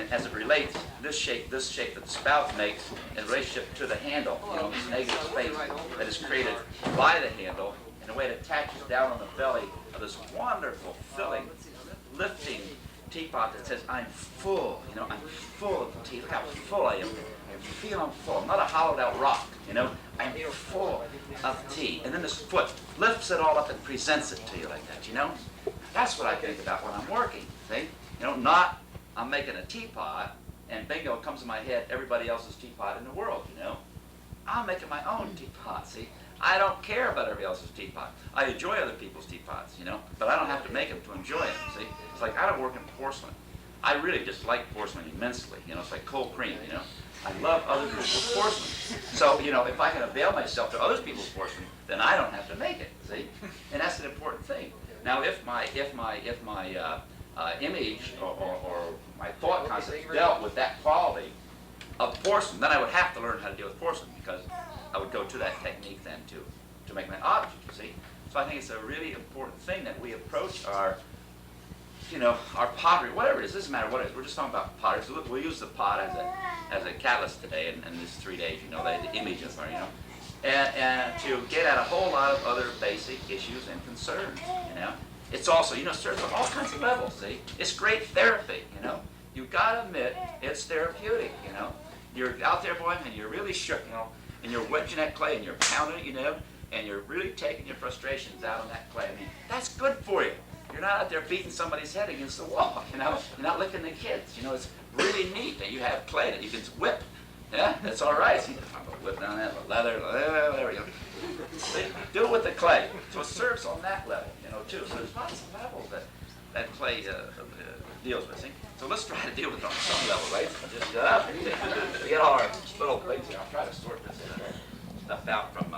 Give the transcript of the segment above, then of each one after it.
and as it relates, this shape that the spout makes in relationship to the handle, this negative space that is created by the handle in a way that attaches down on the belly of this wonderful, filling, lifting teapot that says, I'm full, I'm full of tea. Look how full I am. I feel I'm full. I'm not a hollowed out rock, I'm full of tea. And then this foot lifts it all up and presents it to you like that, That's what I think about when I'm working, see? Not I'm making a teapot and bingo comes to my head everybody else's teapot in the world, I'm making my own teapot, see? I don't care about everybody else's teapot. I enjoy other people's teapots, but I don't have to make them to enjoy them, see? It's like I don't work in porcelain. I really just like porcelain immensely, it's like cold cream, I love other people's porcelain. So, if I can avail myself to other people's porcelain, then I don't have to make it, see? And that's an important thing. Now, if my image or my thought concept dealt with that quality of porcelain, then I would have to learn how to deal with porcelain because I would go to that technique then to make my object, you see? So I think it's a really important thing that we approach our pottery, whatever it is, doesn't matter what it is, we're just talking about pottery. So we'll use the pot as a catalyst today in these 3 days, the images are, and to get at a whole lot of other basic issues and concerns, It's also, serves on all kinds of levels, see? It's great therapy, You've got to admit, it's therapeutic, You're out there, boy, and you're really shook, and you're wedging that clay and you're pounding it, and you're really taking your frustrations out on that clay. I mean, that's good for you. You're not out there beating somebody's head against the wall, You're not licking the kids, It's really neat that you have clay that you can whip. Yeah, that's all right. See, I'm going to whip down that leather, there we go. Do it with the clay. So it serves on that level, too. So there's lots of levels that clay deals with. See? So let's try to deal with it on some level, right? Just get all our little things here. I'll try to sort this stuff out from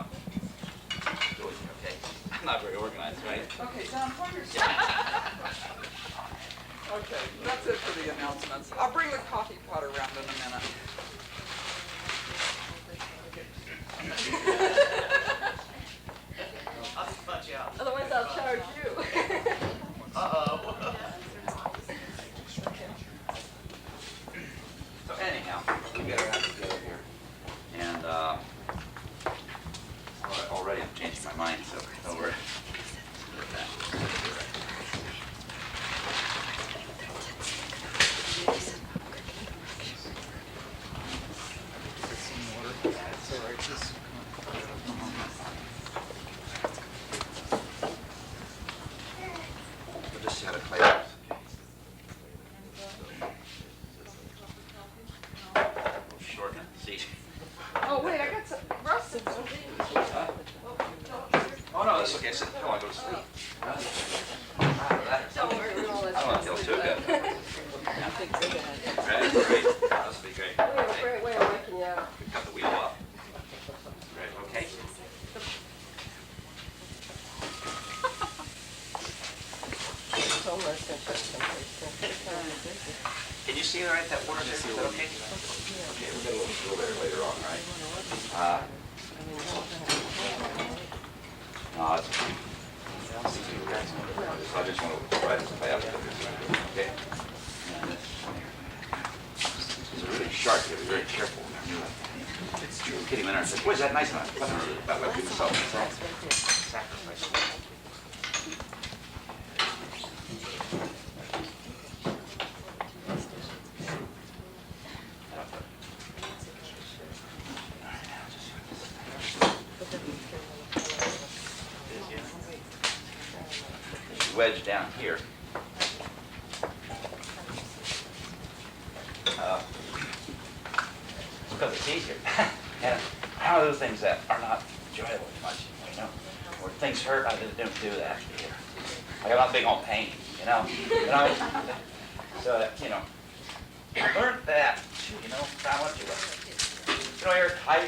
George, okay? I'm not very organized, right? Okay, Don, pour yourself. Okay, that's it for the announcements. I'll bring the coffee pot around in a minute. I'll just punch you out. Otherwise, I'll charge you. Uh-oh. So anyhow, we get our act together here. And already I've changed my mind, so don't worry. Can you see right that water there? Is that okay? Okay, we'll get a little bit later on, right? No, that's fine. So I just want to try this play out. Okay? This is really sharp. You have to be very careful. It's true. Kitty went in and said, boy, is that nice enough? That way people sell sacrifice. Wedge down here. Because it's easier. And how are those things that are not enjoyable much, Where things hurt, I don't do that here. Like I'm not big on pain, So, I learned that, I want to, you're tight,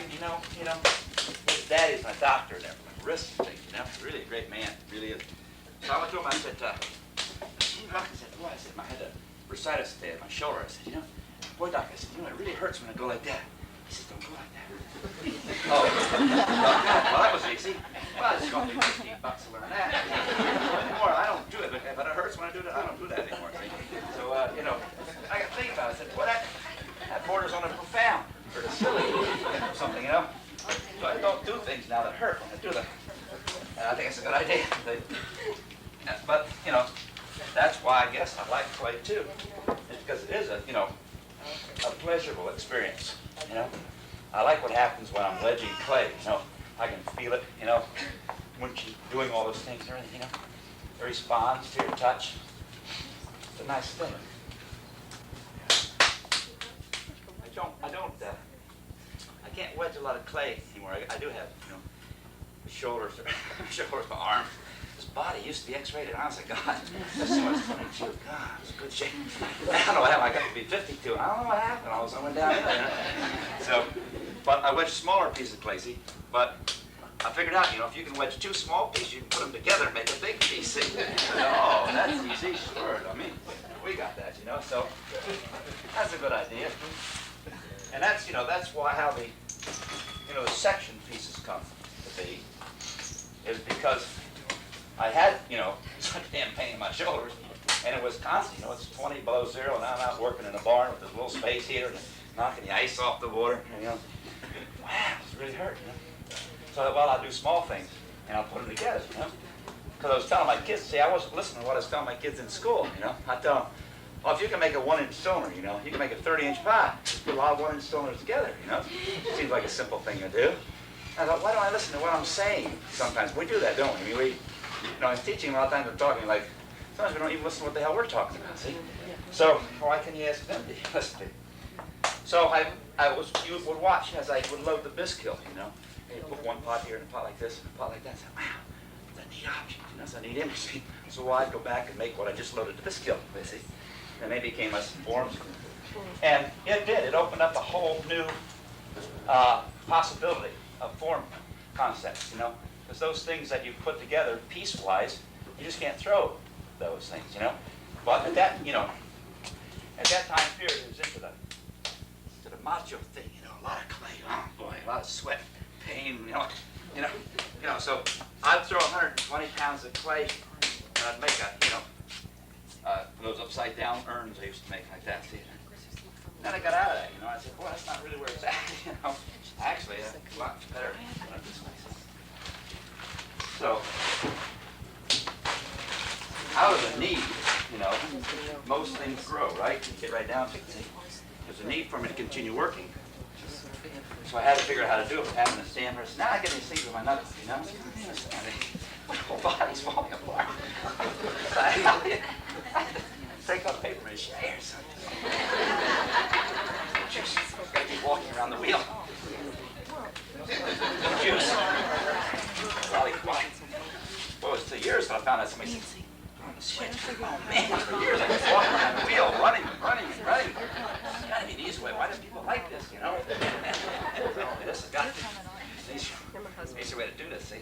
his daddy's my doctor there, my wrist thing, really a great man, really is. So I went to him, I said, boy, I said, I had a bursitis today at my shoulder. I said, boy, doc, I said, it really hurts when I go like that. He said, don't go like that. Oh, well, that was easy. Well, I just going to pay $15 to learn that. Anymore, I don't do it, but it hurts when I do that. I don't do that anymore. See? So, I got to think about it. said, well, that borders on a profound or a silly or something, you know. So I don't do things now that hurt when I do them. And I think it's a good idea. But, you know, that's why I guess I like clay too. It's because it is a, you know, a pleasurable experience, you know. I like what happens when I'm wedging clay, you know. I can feel it, you know, when she's doing all those things and everything, you know. It responds to your touch. It's a nice thing. I can't wedge a lot of clay anymore. I do have, you know, shoulders, my arm. This body used to be X-rated. Honestly, God, this was 22. God, it was a good shape. I don't know what happened. I got to be 52. I don't know what happened. All of a sudden, I went down there. So, but I wedged smaller pieces of clay, see? But I figured out, you know, if you can wedge two small pieces, you can put them together and make a big piece. See? Oh, that's easy. Sure. I mean, we got that, you know. So that's a good idea. And that's, you know, that's why how the, you know, the section pieces come to be, is because I had, you know, such damn pain in my shoulders, and it was constant. You know, it's 20 below zero, and I'm out working in a barn with this little space heater, and knocking the ice off the water. And, you know, wow, it's really hurt. You know? So that while I do small things, and I'll put them together, you know. Because I was telling my kids, see, I wasn't listening to what I was telling my kids in school. You know, I tell them, well, if you can make a 1-inch cylinder, you know, you can make a 30-inch pie. Just put a lot of 1-inch cylinders together, you know. Seems like a simple thing to do. I thought, why don't I listen to what I'm saying? Sometimes we do that, don't we? I mean, you know, in teaching, a lot of times we're talking like, sometimes we don't even listen to what the hell we're talking about, see? So, why can you ask them to listen to? So you would watch as I would load the bisque kiln, you know. You put one pot here and a pot like this and a pot like that. I said, wow, that's a neat object, you know, it's a neat image, see? So I'd go back and make what I just loaded the bisque kiln with, see? And they became us forms. And it did. It opened up a whole new possibility of form concepts, you know. Because those things that you put together piecewise, you just can't throw those things, you know. But at that, you know, at that time period, it was into the macho thing, you know, a lot of clay, oh boy, a lot of sweat, pain, you know. So I'd throw 120 pounds of clay, and I'd make a, you know, those upside down urns I used to make like that, see. Then I got out of that, you know. I said, boy, that's not really where it's at, you know. Actually, a lot better than this way. So, out of the need, you know, most things grow, right? You get right down to it. There's a need for me to continue working. So I had to figure out how to do it with having a stand. Now I get these things with my knuckles, you know? My whole body's falling apart. So I had to take up paper mache or something. Juice. Got to keep walking around the wheel. Juice. Lollipop. Well, it was 2 years when I found out somebody said, switch. Oh man, for years I was walking around the wheel, running. It's got to be the easy way. Why do people like this, you know? This has got to be the easy way to do this, see?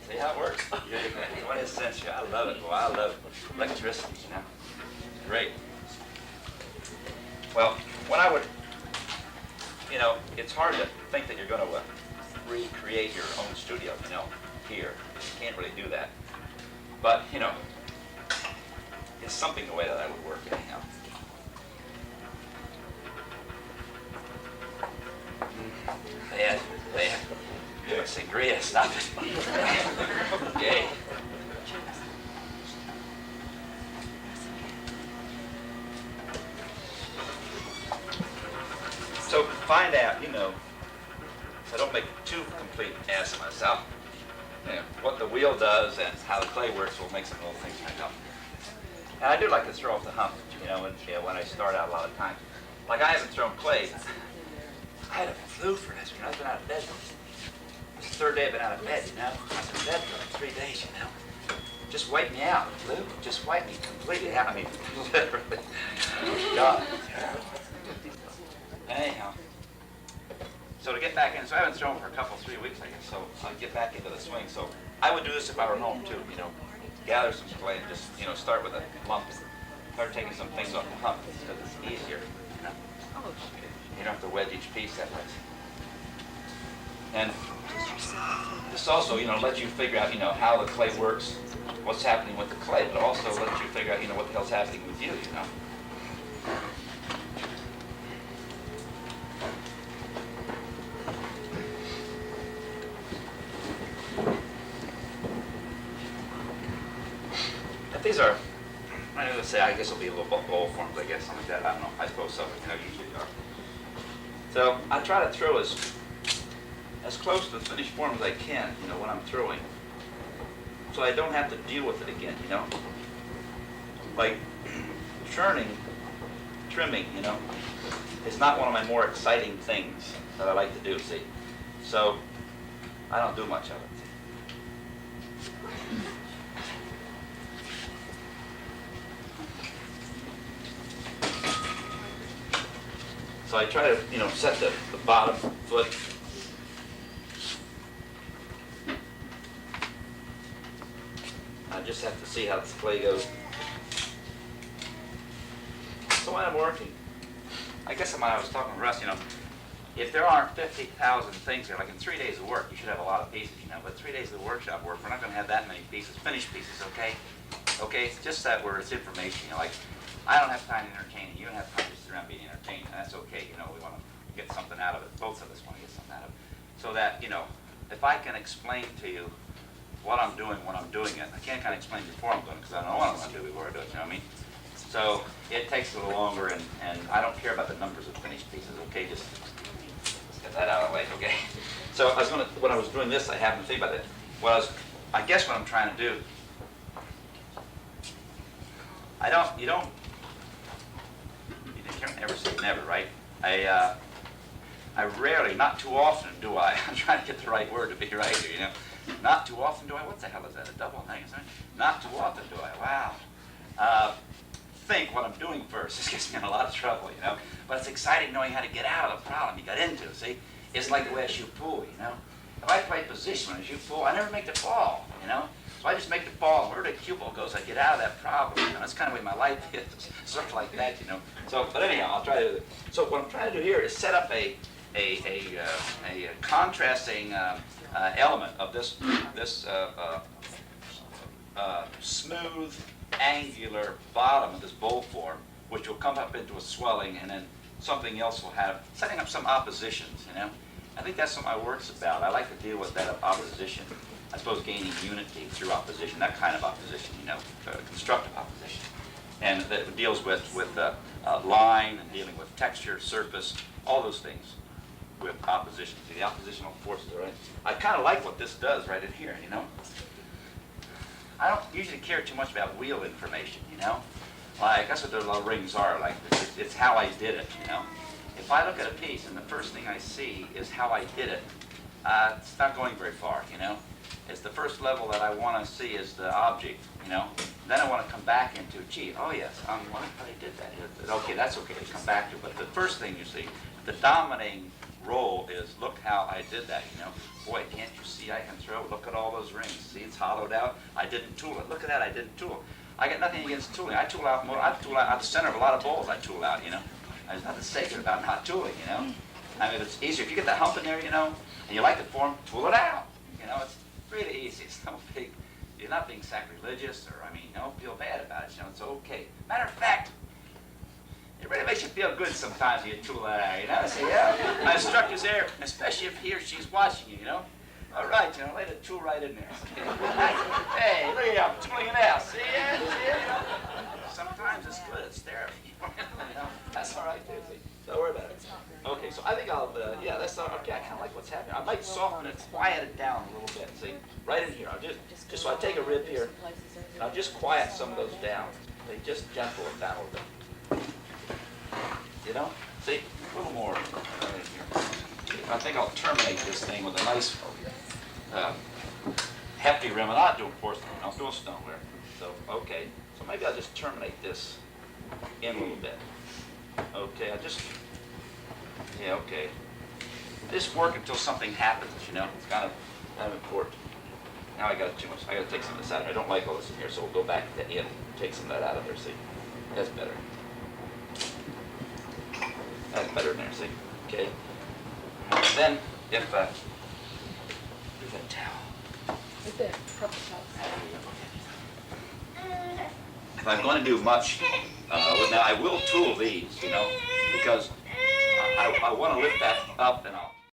See how it works? What is sense? I love it. Well, I love electricity, you know? Great. Well, when I would, you know, it's hard to think that you're going to recreate your own studio, you know, here. You can't really do that. But, you know, it's something the way that I would work anyhow. Bad. Sangria, stop it. Yay. So find out, you know, so I don't make too complete an ass of myself. You know, what the wheel does and how the clay works will make some little things hang up. And I do like to throw off the hump, you know, when I start out a lot of times. Like I haven't thrown clay. I had a flu for this, you know, I've been out of bed. This is the third day I've been out of bed, you know. I was in bed for like 3 days, you know. Just wipe me out, flu. Just wipe me completely out. I mean, literally. God. Anyhow. So to get back in, so I haven't thrown for a couple, 3 weeks, I guess, so I'll get back into the swing. So I would do this if I were home too, you know. Gather some clay and just, you know, start with a lump. Start taking some things off the hump because it's easier, you know. You don't have to wedge each piece that way. And this also, you know, lets you figure out, you know, how the clay works, what's happening with the clay, but also lets you figure out, you know, what the hell's happening with you, you know. These are, I'm going to say, I guess it'll be a little bowl forms, I guess, something like that. I don't know. I suppose so. Usually are. So I try to throw as close to the finished form as I can, when I'm throwing. So I don't have to deal with it again, Like trimming, it's not one of my more exciting things that I like to do, see. So I don't do much of it. So I try to, set the bottom foot. I just have to see how this play goes. So when I'm working, I guess when I was talking to Russ, if there aren't 50,000 things there, like in 3 days of work, you should have a lot of pieces, but 3 days of the workshop work, we're not going to have that many pieces, finished pieces, okay? Okay, it's just that where it's information, like, I don't have time to entertain you, you don't have time to sit around being entertained, and that's okay, we want to get something out of it, both of us want to get something out of it. So that, if I can explain to you what I'm doing when I'm doing it, I can't kind of explain before I'm doing it, because I don't know what I'm going to do before I do it, you know what I mean? So it takes a little longer, and I don't care about the numbers of finished pieces, okay, just get that out of the way, okay? So when I was doing this, I happened to think about it. I guess what I'm trying to do, you can't ever say never, right? I rarely, not too often do I, I'm trying to get the right word to be right here, Not too often do I, what the hell is that, a double thing, isn't it? Not too often do I, wow. Think what I'm doing first. This gets me in a lot of trouble, But it's exciting knowing how to get out of the problem you got into, see? It's like the way I shoot pool, If I play position when I shoot pool, I never make the ball, So I just make the ball, and wherever the cue ball goes, I get out of that problem, That's kind of the way my life is, stuff like that, So, but anyhow, I'll try to, so what I'm trying to do here is set up a contrasting element of this smooth, angular bottom of this bowl form, which will come up into a swelling, and then something else will have, setting up some oppositions, I think that's what my work's about. I like to deal with that opposition, I suppose gaining unity through opposition, that kind of opposition, constructive opposition. And that deals with line, and dealing with texture, surface, all those things with opposition. See, the oppositional forces, right? I kind of like what this does right in here, I don't usually care too much about wheel information, Like, that's what those little rings are, like, it's how I did it, If I look at a piece and the first thing I see is how I did it, it's not going very far, It's the first level that I want to see is the object, Then I want to come back into, gee, oh yes, I did that. Okay, that's okay to come back to, but the first thing you see, the dominating role is, look how I did that, Boy, can't you see I can throw? Look at all those rings. See, it's hollowed out. I didn't tool it. Look at that, I didn't tool it. I got nothing against tooling. I tool out the center of a lot of bowls. I tool out, There's nothing sacred about not tooling, I mean, it's easier. If you get that hump in there, and you like the form, tool it out. It's really easy. It's no big, you're not being sacrilegious, or, don't feel bad about it, it's okay. Matter of fact, it really makes you feel good sometimes when you tool that out, Say, yeah, my instructor's there, especially if he or she's watching you, All right, lay the tool right in there. Hey, look at you, I'm tooling it out. See it? Sometimes it's good, it's therapy. That's all right, too, see? Don't worry about it. Okay, so I think I'll, yeah, that's all, okay, I kind of like what's happening. I might soften it, quiet it down a little bit, see? Right in here, I'll just so I take a rib here, and I'll just quiet some of those down. Just gentle it down a little bit. See, a little more right here. I think I'll terminate this thing with a nice hefty rim, and I'll do a porcelain, I'll do a stoneware. So, okay, so maybe I'll just terminate this in a little bit. Okay, yeah, okay. Just work until something happens, It's kind of important. Now I got too much, I got to take some of this out. I don't like all this in here, so we'll go back to the end, take some of that out of there, see? That's better. That's better in there, see? Okay. Then, if that towel. Right there, purple towel. If I'm going to do much, now I will tool these, because I want to lift that up, and I'll